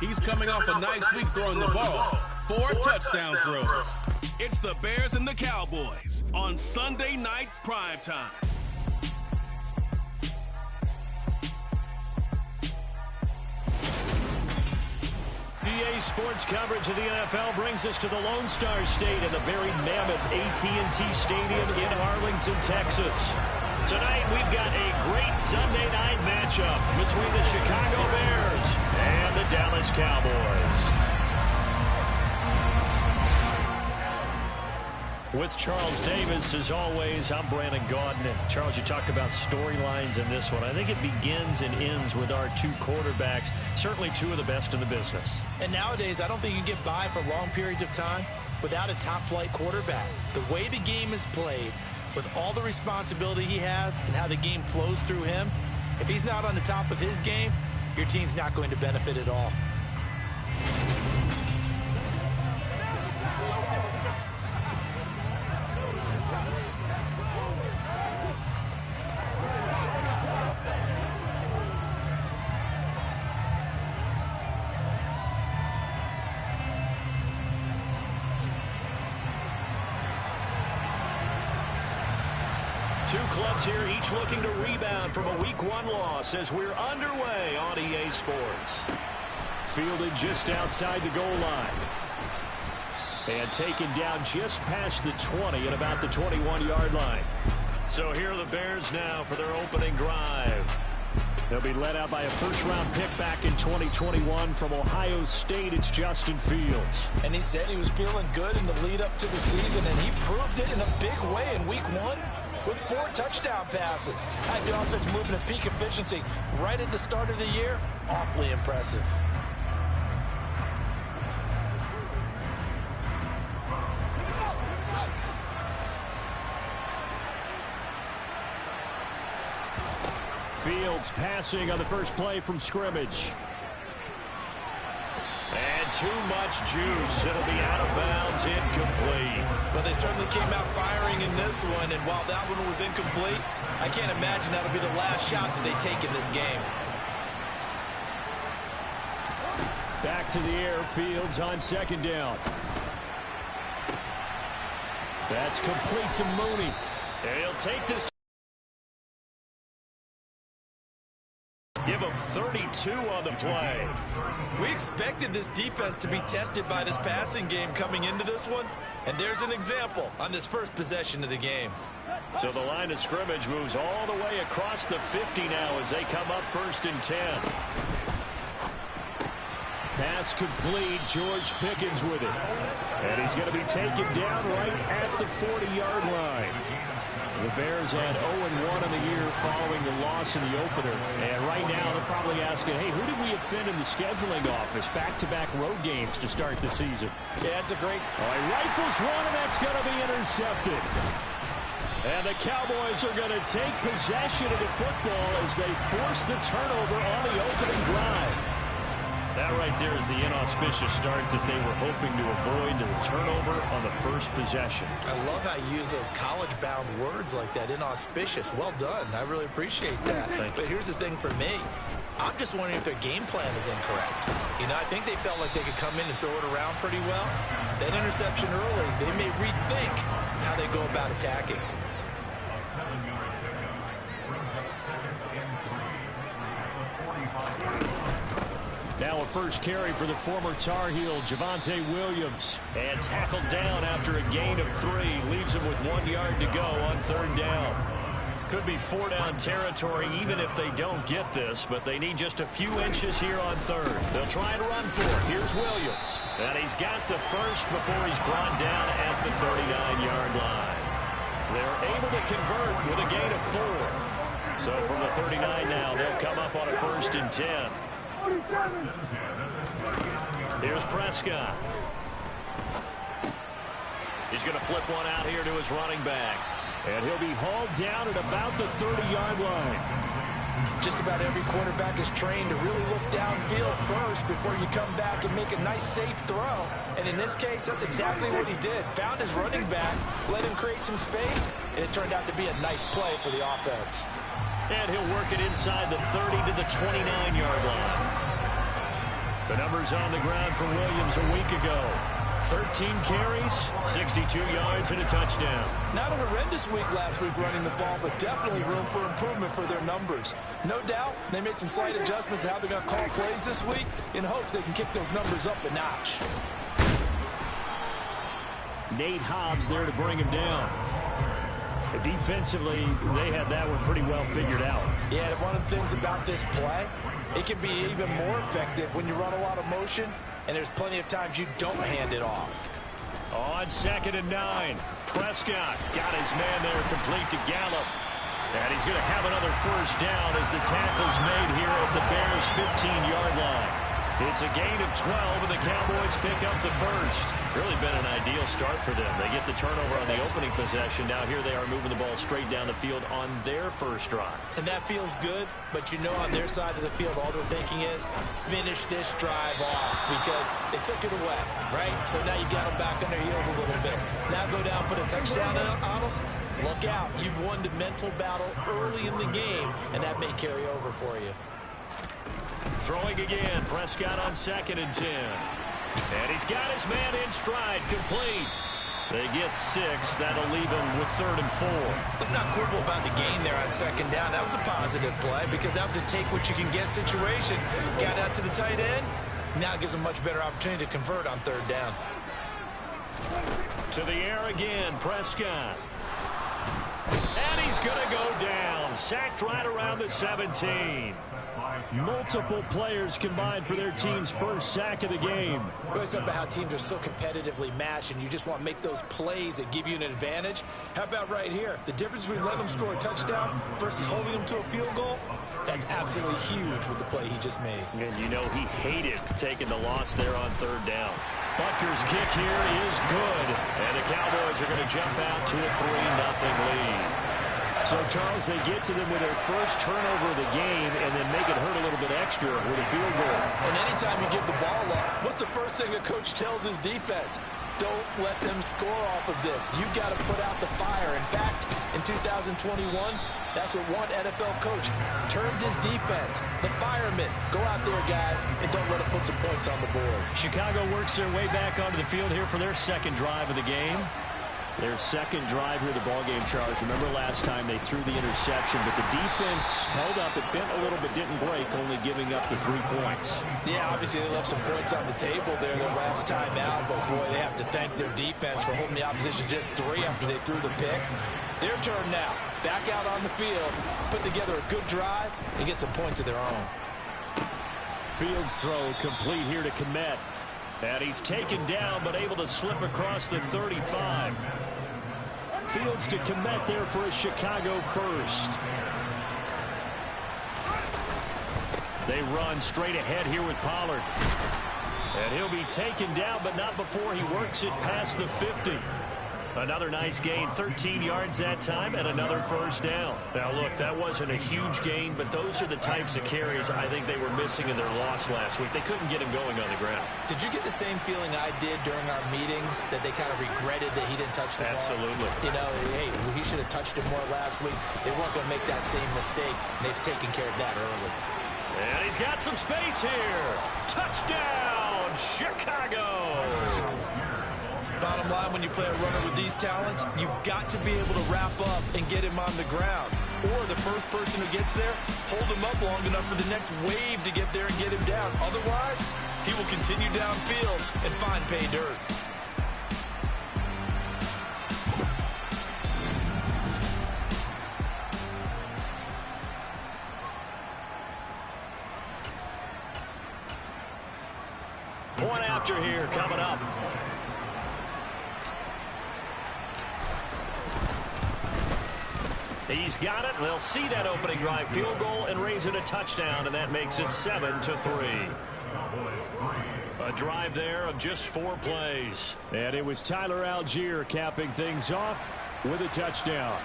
He's coming off a nice week throwing the ball. 4 touchdown throws. It's the Bears and the Cowboys on Sunday Night Primetime. EA Sports coverage of the NFL brings us to the Lone Star State and the very mammoth AT&T Stadium in Arlington, Texas. Tonight, we've got a great Sunday night matchup between the Chicago Bears and the Dallas Cowboys. With Charles Davis, as always, I'm Brandon Gaudin. And Charles, you talk about storylines in this one. I think it begins and ends with our 2 quarterbacks, certainly 2 of the best in the business. And nowadays, I don't think you get by for long periods of time without a top-flight quarterback. The way the game is played, with all the responsibility he has and how the game flows through him, if he's not on the top of his game, your team's not going to benefit at all. Two clubs here, each looking to rebound from a Week 1 loss as we're underway on EA Sports. Fielded just outside the goal line. And taken down just past the 20 at about the 21-yard line. So here are the Bears now for their opening drive. They'll be led out by a first-round pick back in 2021 from Ohio State. It's Justin Fields. And he said he was feeling good in the lead-up to the season, and he proved it in a big way in Week 1. With 4 touchdown passes. Had the offense moving at peak efficiency right at the start of the year. Awfully impressive. Fields passing on the first play from scrimmage. And too much juice. It'll be out of bounds, incomplete. Well, they certainly came out firing in this one, and while that one was incomplete, I can't imagine that'll be the last shot that they take in this game. Back to the air, Fields on second down. That's complete to Mooney. He'll take this. Give him 32 on the play. We expected this defense to be tested by this passing game coming into this one, and there's an example on this first possession of the game. So the line of scrimmage moves all the way across the 50 now as they come up 1st and 10. Pass complete. George Pickens with it. And he's going to be taken down right at the 40-yard line. The Bears had 0-1 in the year following the loss in the opener. And right now they're probably asking, hey, who did we offend in the scheduling office? Back-to-back road games to start the season. Yeah, that's a great. All right, rifles one, and that's going to be intercepted. And the Cowboys are going to take possession of the football as they force the turnover on the opening drive. That right there is the inauspicious start that they were hoping to avoid, the turnover on the first possession. I love how you use those college-bound words like that, inauspicious. Well done. I really appreciate that. But here's the thing for me. I'm just wondering if their game plan is incorrect. You know, I think they felt like they could come in and throw it around pretty well. That interception early, they may rethink how they go about attacking. Now a first carry for the former Tar Heel, Javonte Williams. And tackled down after a gain of 3. Leaves him with 1 yard to go on 3rd down. Could be 4-down territory even if they don't get this, but they need just a few inches here on 3rd. They'll try and run for it. Here's Williams. And he's got the first before he's brought down at the 39-yard line. They're able to convert with a gain of 4. So from the 39 now, they'll come up on a 1st and 10. Here's Prescott. He's going to flip one out here to his running back. And he'll be hauled down at about the 30-yard line. Just about every quarterback is trained to really look downfield first before you come back and make a nice, safe throw. And in this case, that's exactly what he did. Found his running back, let him create some space, and it turned out to be a nice play for the offense. And he'll work it inside the 30 to the 29-yard line. The numbers on the ground for Williams a week ago. 13 carries, 62 yards, and a touchdown. Not a horrendous week last week running the ball, but definitely room for improvement for their numbers. No doubt, they made some slight adjustments to how they're going to call plays this week in hopes they can kick those numbers up a notch. Nate Hobbs there to bring him down. Defensively, they had that one pretty well figured out. Yeah, one of the things about this play, it can be even more effective when you run a lot of motion, and there's plenty of times you don't hand it off. On 2nd and 9, Prescott got his man there complete to Gallup. And he's going to have another first down as the tackle's made here at the Bears' 15-yard line. It's a gain of 12, and the Cowboys pick up the first. Really been an ideal start for them. They get the turnover on the opening possession. Now here they are moving the ball straight down the field on their first drive. And that feels good, but you know on their side of the field, all they're thinking is finish this drive off because they took it away, right? So now you got them back on their heels a little bit. Now go down, put a touchdown on them. Look out. You've won the mental battle early in the game, and that may carry over for you. Throwing again, Prescott on 2nd and 10. And he's got his man in stride, complete. They get 6. That'll leave him with 3rd and 4. Let's not quibble about the gain there on 2nd down. That was a positive play because that was a take-what-you-can-get situation. Got out to the tight end. Now it gives him a much better opportunity to convert on 3rd down. To the air again, Prescott. And he's going to go down. Sacked right around the 17. Multiple players combined for their team's first sack of the game. It's about how teams are so competitively matched, and you just want to make those plays that give you an advantage. How about right here? The difference between letting them score a touchdown versus holding them to a field goal, that's absolutely huge with the play he just made. And you know he hated taking the loss there on 3rd down. Butker's kick here is good, and the Cowboys are going to jump out to a 3-0 lead. So, Charles, they get to them with their first turnover of the game and then make it hurt a little bit extra with a field goal. And anytime you give the ball up, what's the first thing a coach tells his defense? Don't let them score off of this. You've got to put out the fire. In fact, in 2021, that's what one NFL coach termed his defense. The firemen. Go out there, guys, and don't let them put some points on the board. Chicago works their way back onto the field here for their 2nd drive of the game. Their 2nd drive here of the ballgame, Charles. Remember last time they threw the interception, but the defense held up. It bent a little but didn't break, only giving up the 3 points. Yeah, obviously they left some points on the table there the last time out, but boy, they have to thank their defense for holding the opposition just 3 after they threw the pick. Their turn now. Back out on the field, put together a good drive, and get some points of their own. Fields throw complete here to Kmet. And he's taken down, but able to slip across the 35. Fields to Kmet there for a Chicago first. They run straight ahead here with Pollard. And he'll be taken down, but not before he works it past the 50. Another nice gain, 13 yards that time, and another first down. Now, look, that wasn't a huge gain, but those are the types of carries I think they were missing in their loss last week. They couldn't get him going on the ground. Did you get the same feeling I did during our meetings, that they kind of regretted that he didn't touch the ball? Absolutely. You know, hey, he should have touched it more last week. They weren't going to make that same mistake, and they've taken care of that early. And he's got some space here. Touchdown, Chicago. Bottom line, when you play a runner with these talents, you've got to be able to wrap up and get him on the ground. Or the first person who gets there, hold him up long enough for the next wave to get there and get him down. Otherwise, he will continue downfield and find pay dirt. Point after here coming up. He's got it. They'll see that opening drive field goal and raise it a touchdown, and that makes it 7-3. A drive there of just 4 plays. And it was Tyler Algier capping things off with a touchdown.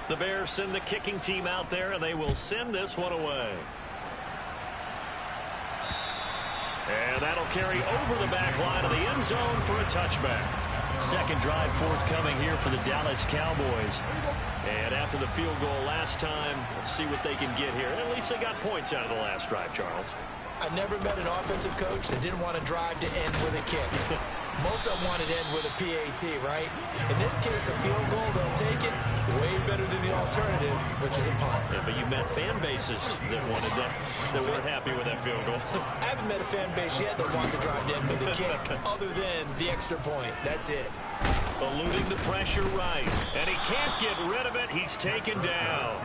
The Bears send the kicking team out there, and they will send this one away. And that'll carry over the back line of the end zone for a touchback. Second drive forthcoming here for the Dallas Cowboys. And after the field goal last time, let's see what they can get here. At least they got points out of the last drive, Charles. I never met an offensive coach that didn't want to drive to end with a kick. Most of them wanted to end with a PAT, right? In this case, a field goal, they'll take it way better than the alternative, which is a punt. Yeah, but you met fan bases that wanted that weren't happy with that field goal. I haven't met a fan base yet that wants to drive to end with a kick, other than the extra point. That's it. Eluding the pressure right, and he can't get rid of it. He's taken down.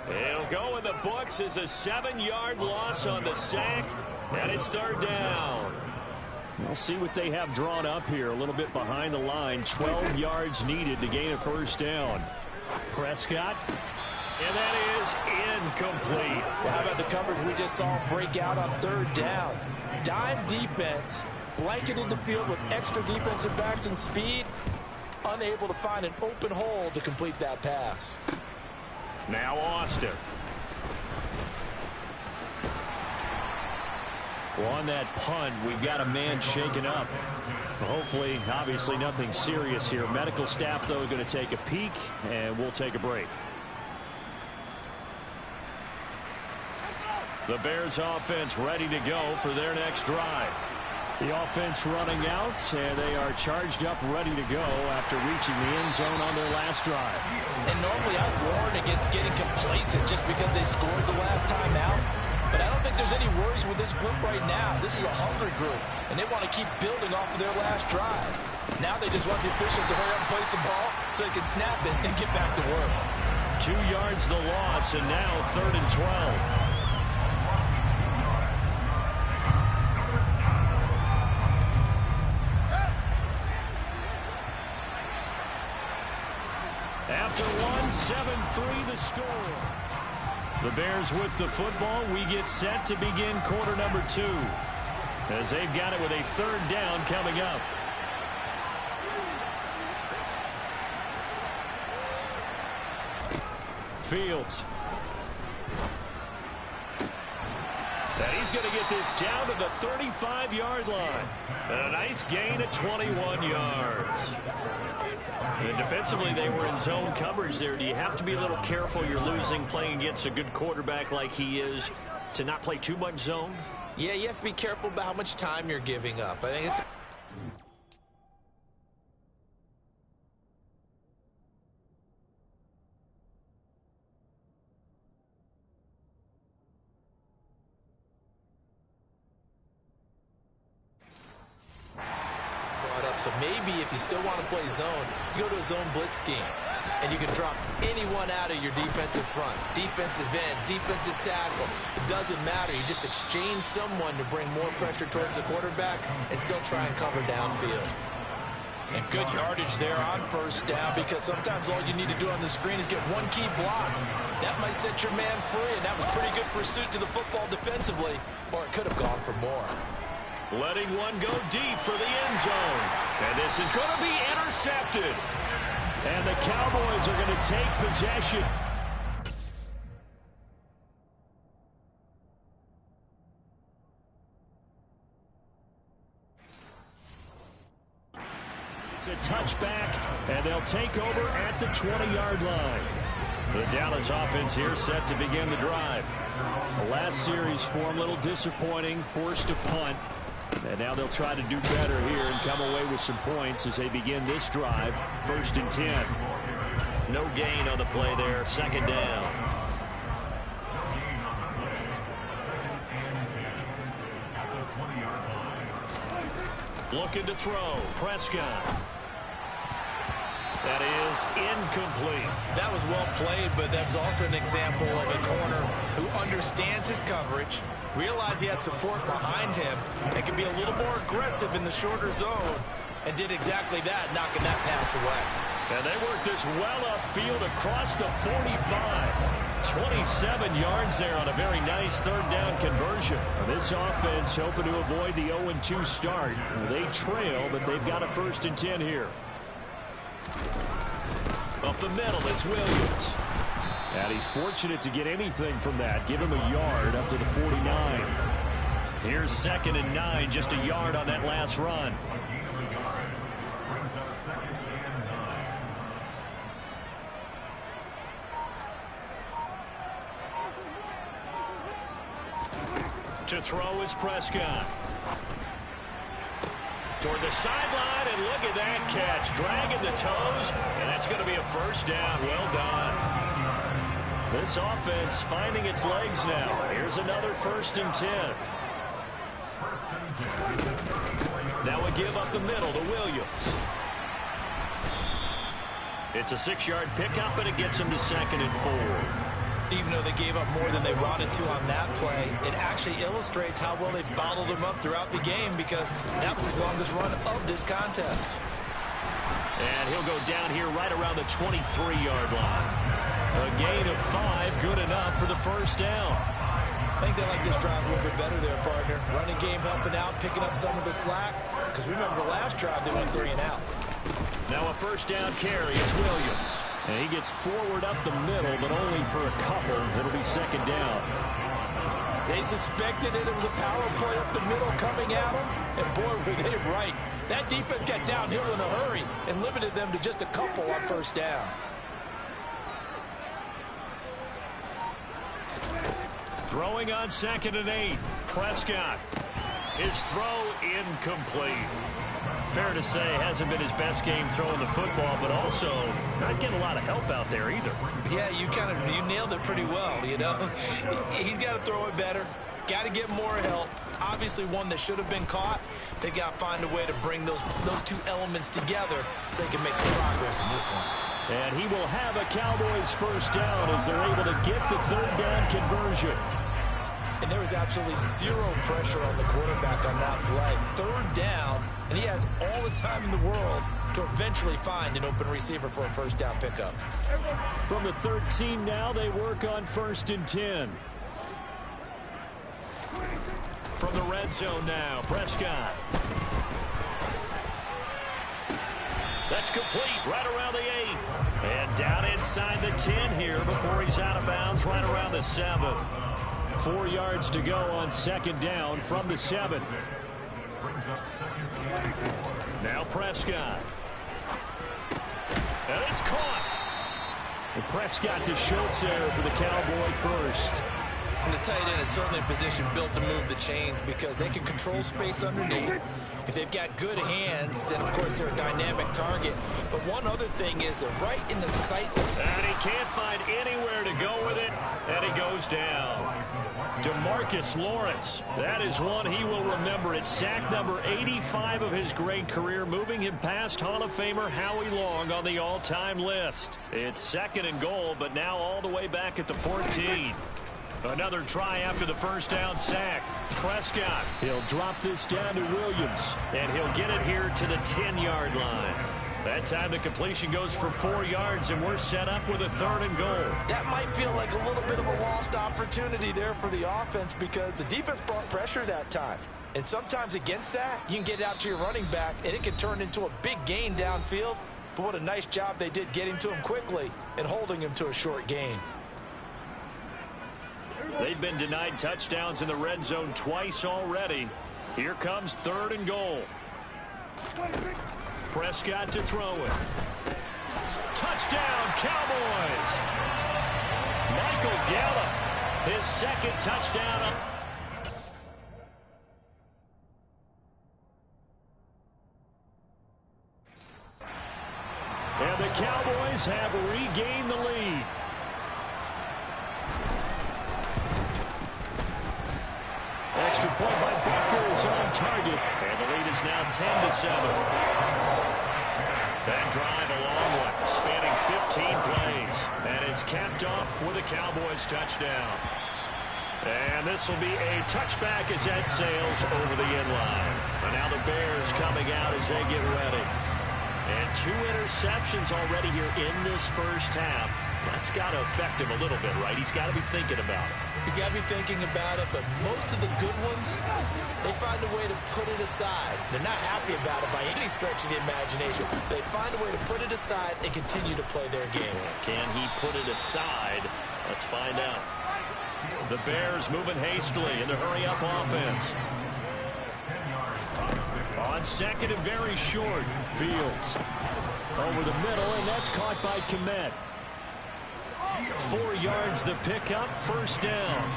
It'll go in the books as a 7-yard loss on the sack, and it's third down. We'll see what they have drawn up here. A little bit behind the line. 12 yards needed to gain a first down. Prescott. And that is incomplete. Well, how about the coverage we just saw break out on third down? Dime defense, blanketed the field with extra defensive backs and speed. Unable to find an open hole to complete that pass. Now Austin. Well, on that punt, we've got a man shaken up. Hopefully, obviously nothing serious here. Medical staff, though, going to take a peek, and we'll take a break. The Bears offense ready to go for their next drive. The offense running out, and they are charged up, ready to go after reaching the end zone on their last drive. And normally I've warned against getting complacent just because they scored the last time out. But I don't think there's any worries with this group right now. This is a hungry group, and they want to keep building off of their last drive. Now they just want the officials to hurry up and place the ball so they can snap it and get back to work. 2 yards the loss, and now 3rd and 12. After 7-3 the score. The Bears with the football. We get set to begin quarter number 2 as they've got it with a 3rd down coming up. Fields. And he's going to get this down to the 35-yard line. And a nice gain of 21 yards. And defensively, they were in zone coverage there. Do you have to be a little careful? You're losing playing against a good quarterback like he is to not play too much zone? Yeah, you have to be careful about how much time you're giving up. I think it's... So maybe if you still want to play zone, you go to a zone blitz scheme, and you can drop anyone out of your defensive front, defensive end, defensive tackle. It doesn't matter. You just exchange someone to bring more pressure towards the quarterback and still try and cover downfield. And good yardage there on first down, because sometimes all you need to do on the screen is get one key block. That might set your man free, and that was pretty good pursuit to the football defensively, or it could have gone for more. Letting one go deep for the end zone. And this is going to be intercepted. And the Cowboys are going to take possession. It's a touchback, and they'll take over at the 20-yard line. The Dallas offense here set to begin the drive. The last series for them a little disappointing, forced a punt. And now they'll try to do better here and come away with some points as they begin this drive. 1st and 10. No gain on the play there. 2nd down. Looking to throw. Prescott. That is incomplete. That was well played, but that's also an example of a corner who understands his coverage, realized he had support behind him, and can be a little more aggressive in the shorter zone, and did exactly that, knocking that pass away. And they work this well upfield across the 45. 27 yards there on a very nice 3rd down conversion. This offense hoping to avoid the 0-2 start. They trail, but they've got a 1st and 10 here. Up the middle, it's Williams. And he's fortunate to get anything from that. Give him a yard up to the 49. Here's 2nd and 9, just a yard on that last run. To throw is Prescott. Toward the sideline, and look at that catch. Dragging the toes, and that's going to be a first down. Well done. This offense finding its legs now. Here's another 1st and 10. That would give up the middle to Williams. It's a 6-yard pickup, and it gets him to 2nd and 4. Even though they gave up more than they wanted to on that play, it actually illustrates how well they bottled them up throughout the game, because that was his longest run of this contest. And he'll go down here right around the 23-yard line. A gain of 5, good enough for the first down. I think they like this drive a little bit better there, partner. Running game helping out, picking up some of the slack, because remember the last drive they went 3 and out. Now a first down carry. It's Williams. And he gets forward up the middle, but only for a couple. It'll be 2nd down. They suspected it was a power play up the middle coming at them, and boy, were they right. That defense got downhill in a hurry and limited them to just a couple on first down. Throwing on 2nd and 8. Prescott. His throw incomplete. Fair to say, hasn't been his best game throwing the football, but also not getting a lot of help out there either. Yeah, you nailed it pretty well, you know. He's got to throw it better. Got to get more help. Obviously one that should have been caught. They've got to find a way to bring those 2 elements together so they can make some progress in this one. And he will have a Cowboys first down as they're able to get the 3rd down conversion. And there was absolutely 0 pressure on the quarterback on that play. 3rd down, and he has all the time in the world to eventually find an open receiver for a first down pickup. From the 13 now, they work on 1st and 10. From the red zone now, Prescott. That's complete right around the 8. And down inside the 10 here before he's out of bounds right around the 7. 4 yards to go on 2nd down from the 7. Now Prescott. And it's caught. And Prescott to Schultz there for the Cowboy first. And the tight end is certainly a position built to move the chains because they can control space underneath. If they've got good hands, then of course they're a dynamic target. But one other thing is they're right in the sight. And he can't find anywhere to go with it. And he goes down. DeMarcus Lawrence. That is one he will remember. It's sack number 85 of his great career, moving him past Hall of Famer Howie Long on the all-time list. It's 2nd and goal, but now all the way back at the 14. Another try after the first down sack. Prescott. He'll drop this down to Williams, and he'll get it here to the 10-yard line. That time the completion goes for 4 yards, and we're set up with a 3rd and goal. That might feel like a little bit of a lost opportunity there for the offense because the defense brought pressure that time. And sometimes against that, you can get out to your running back, and it can turn into a big gain downfield. But what a nice job they did getting to him quickly and holding him to a short gain. They've been denied touchdowns in the red zone twice already. Here comes 3rd and goal. Prescott to throw it. Touchdown, Cowboys! Michael Gallup, his 2nd touchdown. And the Cowboys have regained the lead. Extra point by Butker is on target, and the lead is now 10-7. That drive a long one, spanning 15 plays, and it's capped off with a Cowboys touchdown. And this will be a touchback as that sails over the end line. And now the Bears coming out as they get ready. And 2 interceptions already here in this first half. That's got to affect him a little bit, right? He's got to be thinking about it. He's got to be thinking about it, but most of the good ones, they find a way to put it aside. They're not happy about it by any stretch of the imagination. They find a way to put it aside and continue to play their game. Can he put it aside? Let's find out. The Bears moving hastily in the hurry-up offense. On second and very short. Fields over the middle, and that's caught by Kmet. 4 yards the pickup, first down.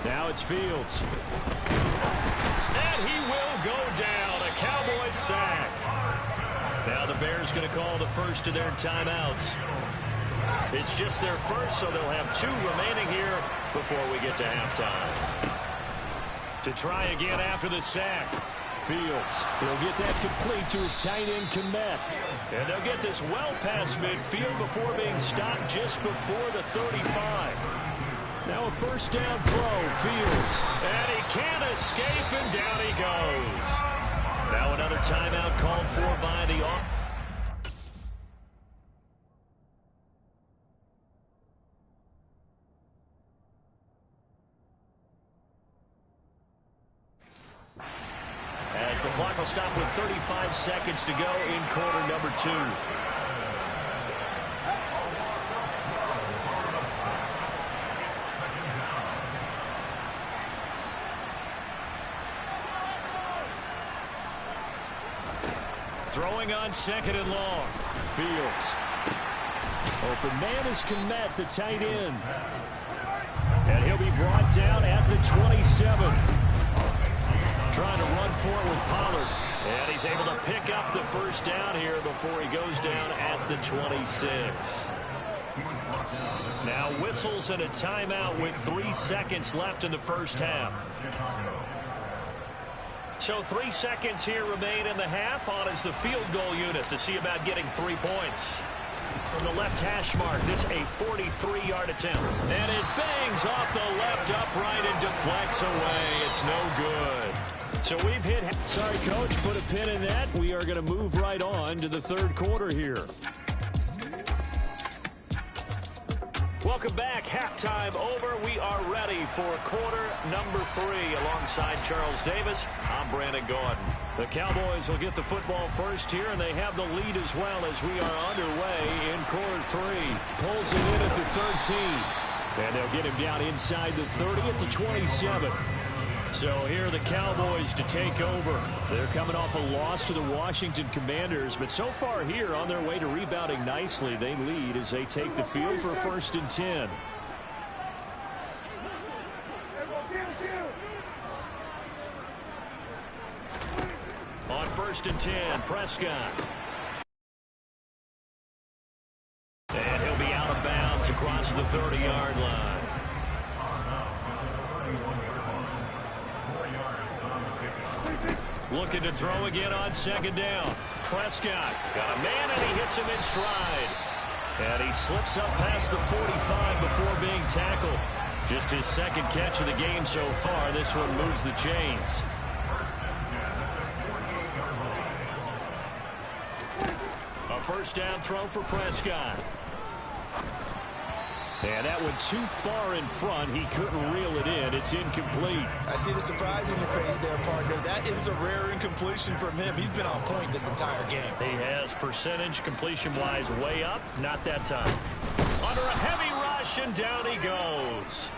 Now it's Fields. And he will go down. A Cowboys sack. Now the Bears going to call the first of their timeouts. It's just their first, so they'll have 2 remaining here before we get to halftime. To try again after the sack. Fields will get that complete to his tight end, Kmet. And they'll get this well past midfield before being stopped just before the 35. Now a first down throw, Fields. And he can't escape, and down he goes. Now another timeout called for by the as the clock will stop with 35 seconds to go in quarter number 2. Throwing on second and long. Fields. Open man is Kmet, the tight end. And he'll be brought down at the 27. Trying to run for it with Pollard. And he's able to pick up the first down here before he goes down at the 26. Now whistles and a timeout with 3 seconds left in the first half. So 3 seconds here remain in the half. On is the field goal unit to see about getting 3 points. From the left hash mark, this a 43-yard attempt. And it bangs off the left upright and deflects away. It's no good. So we've hit... Sorry, Coach, put a pin in that. We are going to move right on to the third quarter here. Welcome back. Halftime over. We are ready for quarter number 3. Alongside Charles Davis, I'm Brandon Gordon. The Cowboys will get the football first here, and they have the lead as well as we are underway in quarter 3. Pulls it in at the 13. And they'll get him down inside the 30 at the 27. So here are the Cowboys to take over. They're coming off a loss to the Washington Commanders, but so far here on their way to rebounding nicely. They lead as they take the field for a 1st and 10. On 1st and 10, Prescott. And he'll be out of bounds across the 30-yard line. Looking to throw again on 2nd down. Prescott got a man, and he hits him in stride. And he slips up past the 45 before being tackled. Just his 2nd catch of the game so far. This one moves the chains. A 1st down throw for Prescott. And that went too far in front. He couldn't reel it in. It's incomplete. I see the surprise in your face there, partner. That is a rare incompletion from him. He's been on point this entire game. He has percentage completion-wise way up. Not that time. Under a heavy rush, and down he goes.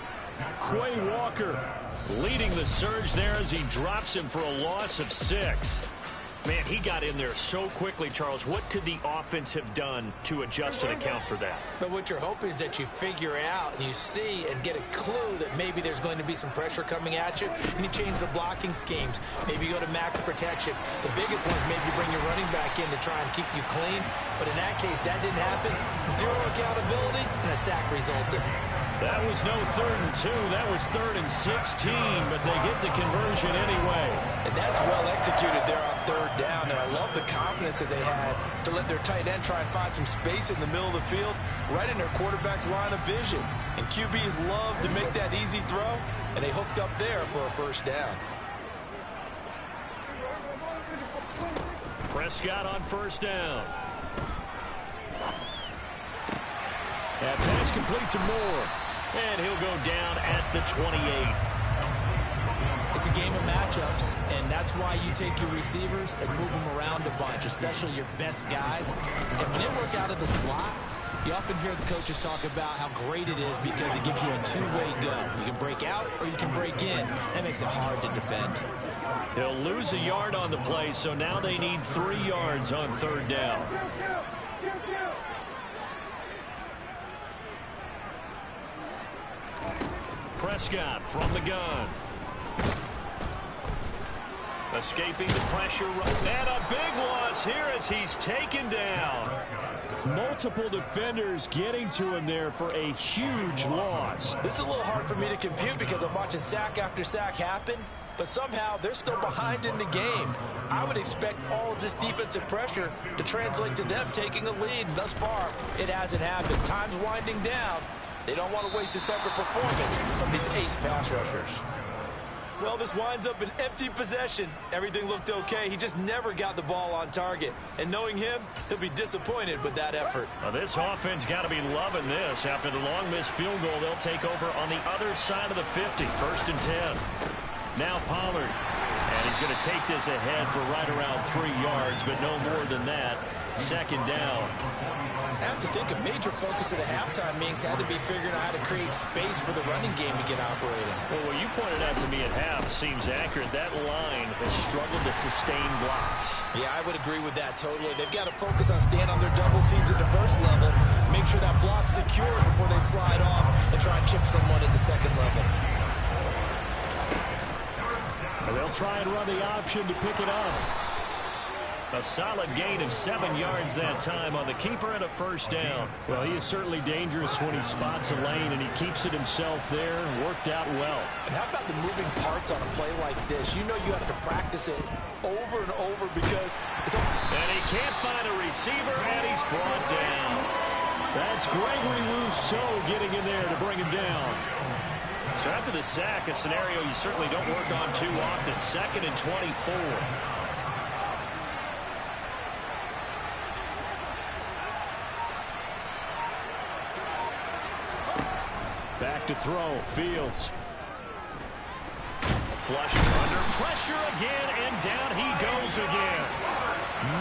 Quay Walker leading the surge there as he drops him for a loss of 6. Man, he got in there so quickly, Charles. What could the offense have done to adjust and account for that? But what you're hoping is that you figure out and you see and get a clue that maybe there's going to be some pressure coming at you, and you change the blocking schemes. Maybe you go to max protection. The biggest one is maybe you bring your running back in to try and keep you clean. But in that case, that didn't happen. 0 accountability, and a sack resulted. That was no 3rd and 2. That was 3rd and 16, but they get the conversion anyway. And that's well executed there on 3rd down. And I love the confidence that they had to let their tight end try and find some space in the middle of the field, right in their quarterback's line of vision. And QBs love to make that easy throw, and they hooked up there for a 1st down. Prescott on 1st down. That pass complete to Moore. And he'll go down at the 28. It's a game of matchups, and that's why you take your receivers and move them around a bunch, especially your best guys. And when they work out of the slot, You often hear the coaches talk about how great it is because it gives you a two-way go. You can break out or you can break in. That makes it hard to defend. They'll lose a yard on the play, so now they need 3 yards on third down. Prescott from the gun. Escaping the pressure, and a big loss here as he's taken down. Multiple defenders getting to him there for a huge loss. This is a little hard for me to compute because I'm watching sack after sack happen, but somehow they're still behind in the game. I would expect all of this defensive pressure to translate to them taking a lead. Thus far, it hasn't happened. Time's winding down. They don't want to waste this type of performance from these ace pass rushers. Well, this winds up an empty possession. Everything looked okay. He just never got the ball on target. And knowing him, he'll be disappointed with that effort. Well, this offense got to be loving this. After the long missed field goal, they'll take over on the other side of the 50. 1st and 10. Now Pollard. And he's going to take this ahead for right around 3 yards, but no more than that. 2nd down. I have to think a major focus of the halftime meetings had to be figuring out how to create space for the running game to get operating. Well, what you pointed out to me at half seems accurate. That line has struggled to sustain blocks. Yeah, I would agree with that totally. They've got to focus on staying on their double teams at the first level, make sure that block's secure before they slide off and try and chip someone at the second level. They'll try and run the option to pick it up. A solid gain of 7 yards that time on the keeper and a 1st down. Well, he is certainly dangerous when he spots a lane, and he keeps it himself there. Worked out well. And how about the moving parts on a play like this? You know you have to practice it over and over because it's and he can't find a receiver, and he's brought down. That's Gregory Rousseau getting in there to bring him down. So after the sack, a scenario you certainly don't work on too often. 2nd and 24. Back to throw. Fields. Flush under pressure again, and down he goes again.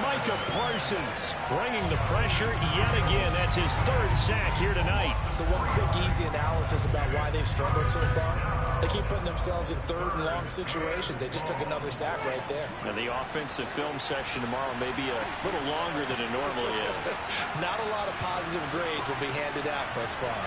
Micah Parsons bringing the pressure yet again. That's his 3rd sack here tonight. So one quick, easy analysis about why they've struggled so far. They keep putting themselves in 3rd and long situations. They just took another sack right there. And the offensive film session tomorrow may be a little longer than it normally is. Not a lot of positive grades will be handed out thus far.